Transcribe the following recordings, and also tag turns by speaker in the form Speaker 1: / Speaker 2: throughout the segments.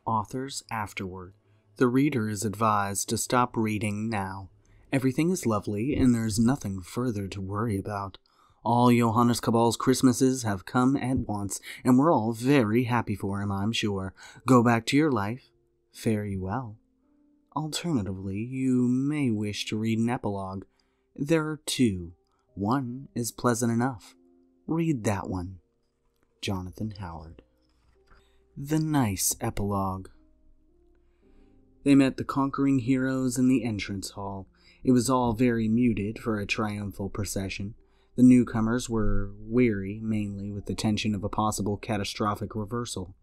Speaker 1: Authors afterward. The reader is advised to stop reading now. Everything is lovely, and there is nothing further to worry about. All Johannes Cabal's Christmases have come at once, and we're all very happy for him, I'm sure. Go back to your life. Fare you well. Alternatively, you may wish to read an epilogue. There are two. One is pleasant enough. Read that one. Jonathan Howard. The nice epilogue. They met the conquering heroes in the entrance hall. It was all very muted for a triumphal procession. The newcomers were weary, mainly with the tension of a possible catastrophic reversal.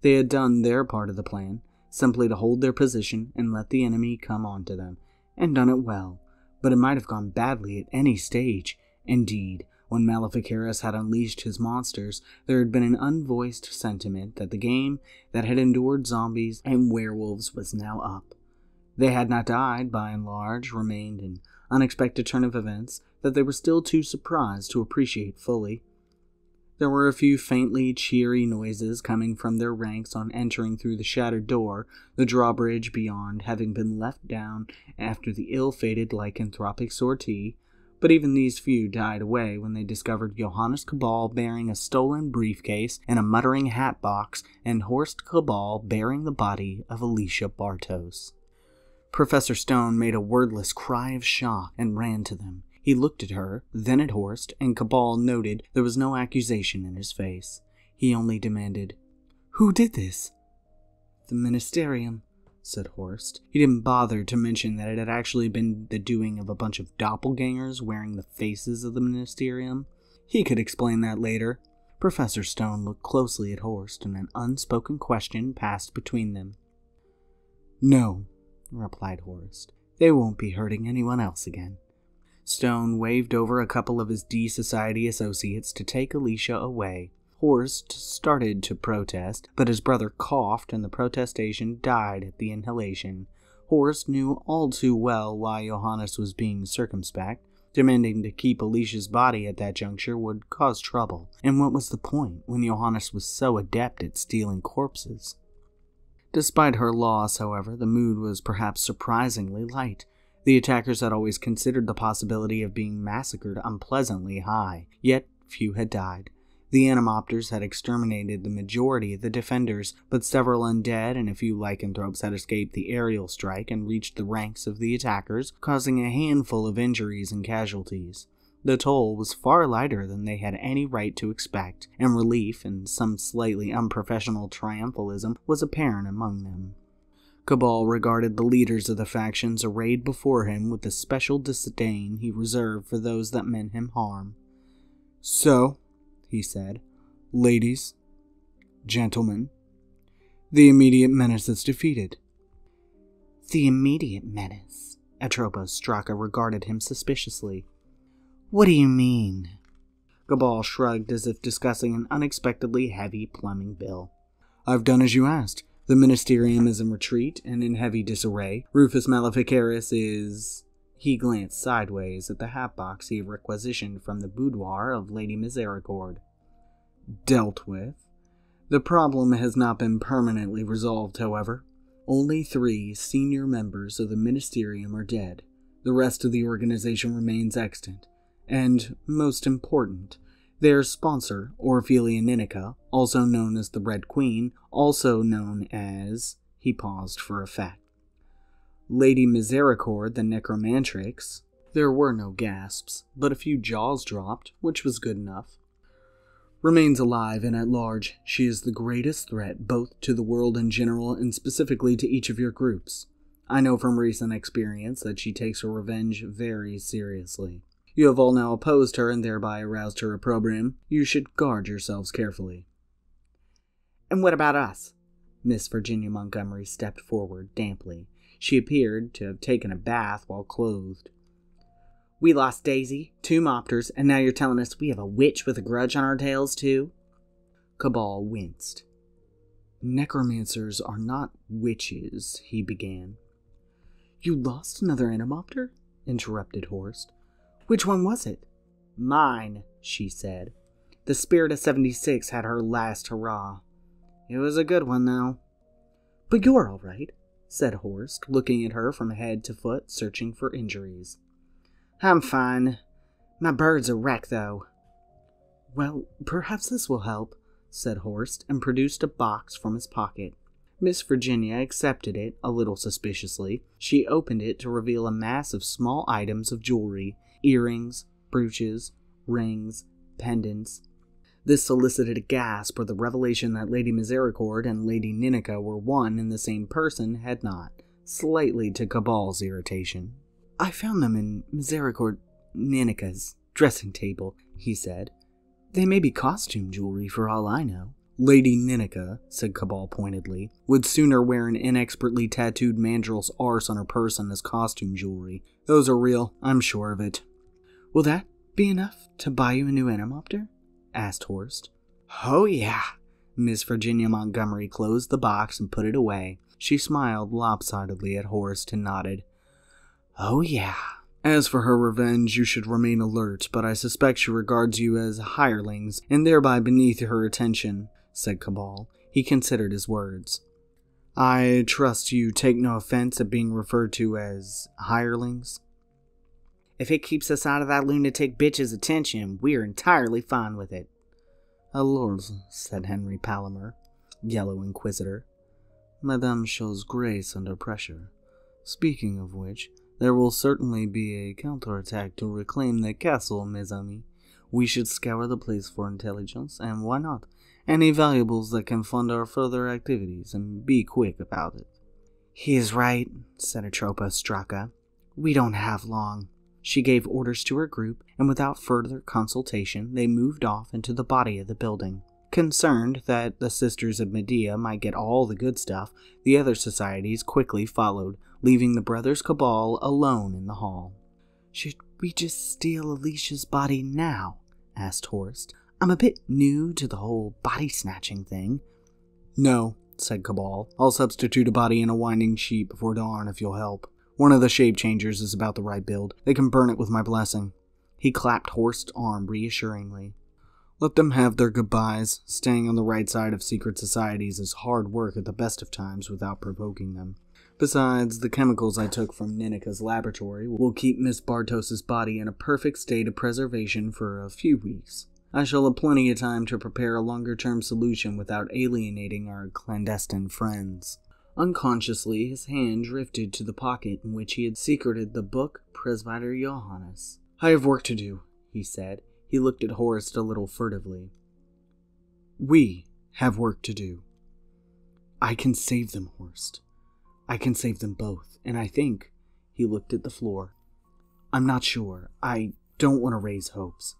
Speaker 1: They had done their part of the plan, simply to hold their position and let the enemy come on to them, and done it well, but it might have gone badly at any stage. Indeed, when Maleficaris had unleashed his monsters, there had been an unvoiced sentiment that the game that had endured zombies and werewolves was now up. They had not died, by and large, remained an unexpected turn of events that they were still too surprised to appreciate fully. There were a few faintly cheery noises coming from their ranks on entering through the shattered door, the drawbridge beyond having been left down after the ill-fated lycanthropic sortie, but even these few died away when they discovered Johannes Cabal bearing a stolen briefcase and a muttering hat box, and Horst Cabal bearing the body of Alicia Bartos. Professor Stone made a wordless cry of shock and ran to them. He looked at her, then at Horst, and Cabal noted there was no accusation in his face. He only demanded, "Who did this?" "The Ministerium," said Horst. He didn't bother to mention that it had actually been the doing of a bunch of doppelgangers wearing the faces of the Ministerium. He could explain that later. Professor Stone looked closely at Horst, and an unspoken question passed between them. "No," replied Horst. "They won't be hurting anyone else again." Stone waved over a couple of his D-Society associates to take Alicia away. Horst started to protest, but his brother coughed and the protestation died at the inhalation. Horst knew all too well why Johannes was being circumspect. Demanding to keep Alicia's body at that juncture would cause trouble, and what was the point when Johannes was so adept at stealing corpses? Despite her loss, however, the mood was perhaps surprisingly light. The attackers had always considered the possibility of being massacred unpleasantly high, yet few had died. The Animopters had exterminated the majority of the defenders, but several undead and a few lycanthropes had escaped the aerial strike and reached the ranks of the attackers, causing a handful of injuries and casualties. The toll was far lighter than they had any right to expect, and relief and some slightly unprofessional triumphalism was apparent among them. Cabal regarded the leaders of the factions arrayed before him with the special disdain he reserved for those that meant him harm. "So," he said, "ladies, gentlemen, the immediate menace is defeated." "The immediate menace?" Atropos Straka regarded him suspiciously. "What do you mean?" Cabal shrugged as if discussing an unexpectedly heavy plumbing bill. "I've done as you asked. The Ministerium is in retreat and in heavy disarray. Rufus Maleficaris is..." He glanced sideways at the hat box he had requisitioned from the boudoir of Lady Misericord. "Dealt with. The problem has not been permanently resolved, however. Only 3 senior members of the Ministerium are dead. The rest of the organization remains extant. And, most important, their sponsor, Orphelia Ninica, also known as the Red Queen, also known as..." He paused for effect. "Lady Misericord, the Necromantrix." There were no gasps, but a few jaws dropped, which was good enough. "Remains alive and at large. She is the greatest threat both to the world in general and specifically to each of your groups. I know from recent experience that she takes her revenge very seriously. You have all now opposed her and thereby aroused her opprobrium. You should guard yourselves carefully." "And what about us?" Miss Virginia Montgomery stepped forward damply. She appeared to have taken a bath while clothed. "We lost Daisy, 2 Mopters, and now you're telling us we have a witch with a grudge on our tails, too?" Cabal winced. "Necromancers are not witches," he began. "You lost another Animopter?" interrupted Horst. "Which one was it?" "Mine," she said. "The Spirit of 76 had her last hurrah. It was a good one, though." But you're all right, said Horst, looking at her from head to foot, searching for injuries. I'm fine. My bird's a wreck, though. Well, perhaps this will help, said Horst, and produced a box from his pocket. Miss Virginia accepted it, a little suspiciously. She opened it to reveal a mass of small items of jewelry, earrings, brooches, rings, pendants. This solicited a gasp, or the revelation that Lady Misericord and Lady Ninica were one and the same person had not, slightly to Cabal's irritation. I found them in Misericord Ninica's dressing table, he said. They may be costume jewelry for all I know. Lady Ninica, said Cabal pointedly, would sooner wear an inexpertly tattooed mandrel's arse on her person as costume jewelry. Those are real, I'm sure of it. Will that be enough to buy you a new Entomopter? Asked Horst. Oh yeah. Miss Virginia Montgomery closed the box and put it away. She smiled lopsidedly at Horst and nodded. Oh yeah. As for her revenge, you should remain alert, but I suspect she regards you as hirelings, and thereby beneath her attention, said Cabal. He considered his words. I trust you take no offense at being referred to as hirelings? If it keeps us out of that lunatic bitch's attention, we're entirely fine with it. Alors, said Henry Palomer, Yellow Inquisitor. Madame shows grace under pressure. Speaking of which, there will certainly be a counterattack to reclaim the castle, mes amis. We should scour the place for intelligence, and why not? Any valuables that can fund our further activities, and be quick about it. He is right, said Atropa Straka. We don't have long. She gave orders to her group, and without further consultation, they moved off into the body of the building. Concerned that the Sisters of Medea might get all the good stuff, the other societies quickly followed, leaving the brothers Cabal alone in the hall. Should we just steal Alicia's body now? Asked Horst. I'm a bit new to the whole body-snatching thing. No, said Cabal. I'll substitute a body in a winding sheet before dawn if you'll help. One of the shape-changers is about the right build. They can burn it with my blessing. He clapped Horst's arm reassuringly. Let them have their goodbyes. Staying on the right side of secret societies is hard work at the best of times without provoking them. Besides, the chemicals I took from Ninica's laboratory will keep Miss Bartos's body in a perfect state of preservation for a few weeks. I shall have plenty of time to prepare a longer-term solution without alienating our clandestine friends. Unconsciously, his hand drifted to the pocket in which he had secreted the book Presbyter Johannes. I have work to do, he said. He looked at Horst a little furtively. We have work to do. I can save them, Horst. I can save them both, and I think, he looked at the floor. I'm not sure. I don't want to raise hopes.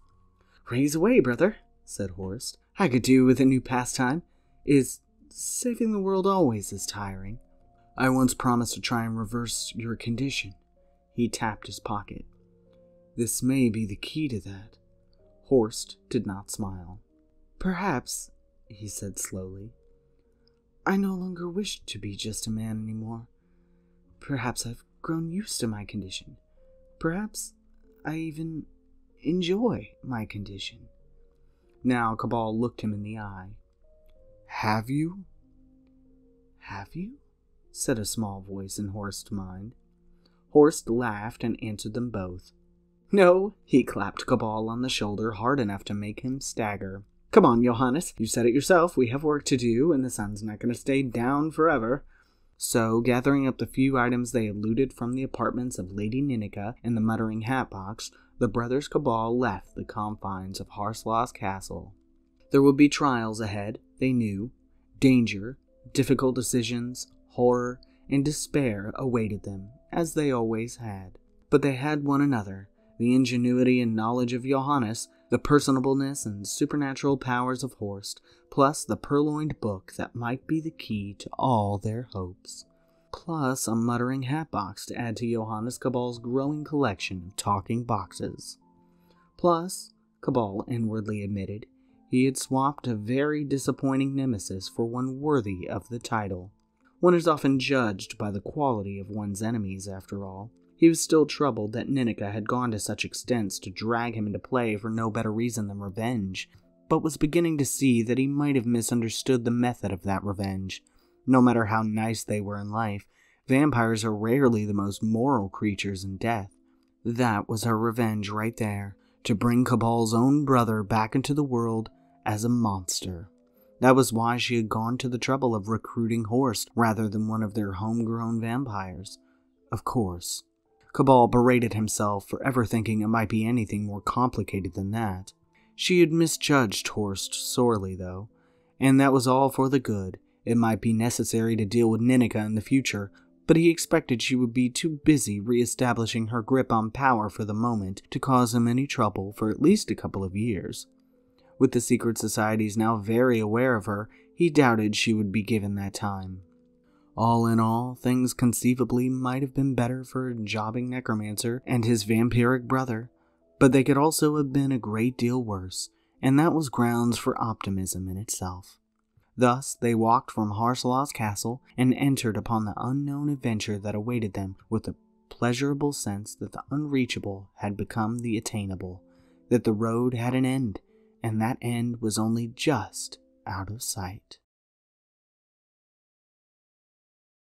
Speaker 1: Raise away, brother, said Horst. I could do with a new pastime. Is saving the world always as tiring? I once promised to try and reverse your condition. He tapped his pocket. This may be the key to that. Horst did not smile. Perhaps, he said slowly, I no longer wish to be just a man anymore. Perhaps I've grown used to my condition. Perhaps I even enjoy my condition. Now Cabal looked him in the eye. Have you? Have you? Said a small voice in Horst's mind. Horst laughed and answered them both. No, he clapped Cabal on the shoulder hard enough to make him stagger. Come on, Johannes, you said it yourself, we have work to do, and the sun's not going to stay down forever. So, gathering up the few items they had looted from the apartments of Lady Ninica and the muttering hatbox, the brothers Cabal left the confines of Harslaw's castle. There would be trials ahead, they knew. Danger, difficult decisions, horror, and despair awaited them, as they always had. But they had one another, the ingenuity and knowledge of Johannes, the personableness and supernatural powers of Horst, plus the purloined book that might be the key to all their hopes. Plus a muttering hatbox to add to Johannes Cabal's growing collection of talking boxes. Plus, Cabal inwardly admitted, he had swapped a very disappointing nemesis for one worthy of the title. One is often judged by the quality of one's enemies, after all. He was still troubled that Ninica had gone to such extents to drag him into play for no better reason than revenge, but was beginning to see that he might have misunderstood the method of that revenge. No matter how nice they were in life, vampires are rarely the most moral creatures in death. That was her revenge right there, to bring Cabal's own brother back into the world as a monster. That was why she had gone to the trouble of recruiting Horst rather than one of their homegrown vampires. Of course, Cabal berated himself for ever thinking it might be anything more complicated than that. She had misjudged Horst sorely, though, and that was all for the good. It might be necessary to deal with Ninika in the future, but he expected she would be too busy re-establishing her grip on power for the moment to cause him any trouble for at least a couple of years. With the secret societies now very aware of her, he doubted she would be given that time. All in all, things conceivably might have been better for a jobbing necromancer and his vampiric brother, but they could also have been a great deal worse, and that was grounds for optimism in itself. Thus, they walked from Harsalaw's castle and entered upon the unknown adventure that awaited them with a pleasurable sense that the unreachable had become the attainable, that the road had an end, and that end was only just out of sight.